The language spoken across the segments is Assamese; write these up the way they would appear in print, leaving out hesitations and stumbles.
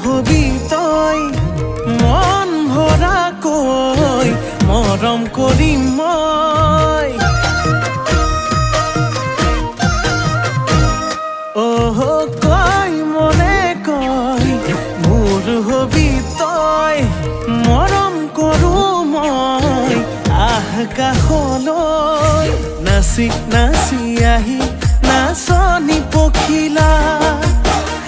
হবি তই মন ভৰা কই মৰম কৰিম মই অহ কই মনে কই মোৰ হবি তই মৰম কৰো মই আহ কাষলৈ নাচি নাচি আহি নাচনি পখিলা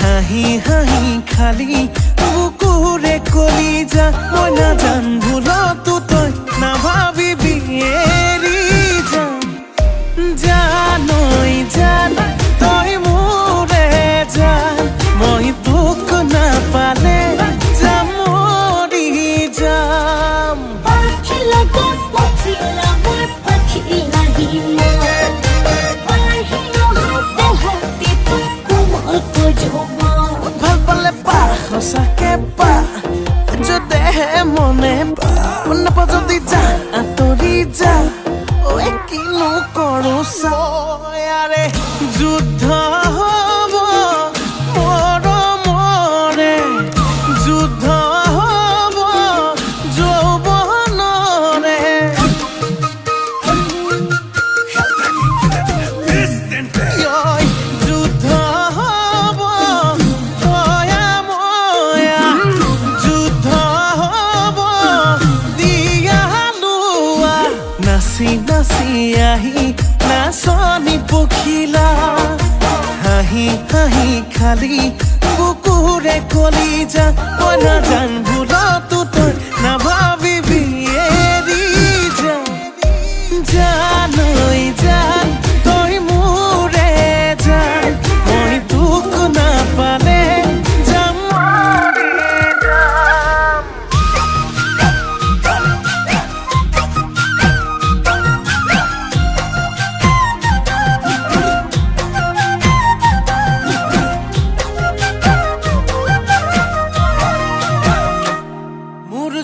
হাঁহি হাঁহি খালি বুকুৰে কলিজা মই নাজান ভুলতো তই নাভাবিবি এৰি যাম জানৈ জান তই মোৰে জান মই তোক নাপালে যাম মৰি যাম সঁচাকে পা যদেহে মনে পা নাপা যদি যা আঁতৰি যা ঐ কিনো কৰো চাৰে যুদ্ধ হব মৰমৰে যুদ্ধ হব যৌৱনৰে যুদ্ধ হব নাচি নাচি আহি নাচনি পখিলা হাঁহি হাঁহি খালি বুকুৰে কলিজা মই নাজান ভুলতো তই নাভাবিবি এৰি যাম জানৈ জান তই মোৰে জান মই তোক নাপালে যাম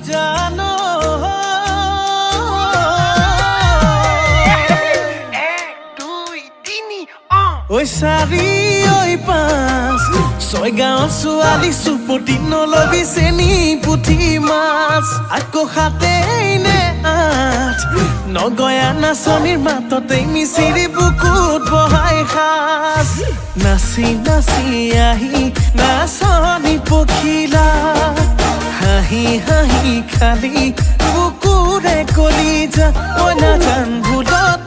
জানো ঐ চাৰি ঐ পাঁচ ছয় গাঁৱৰ ছোৱালী চুপতি নলবি চেনি পুঠি মাছ আকৌ সাতেই নে আঠ নগয়া নাচনিৰ মাততেই মিচিৰি বুকুত বহাই সাজ নাচি নাচি আহি নাচনি পখিলা হাঁহি হাঁহি খালি বুকুৰে কলিজা মই নাজান ভুলত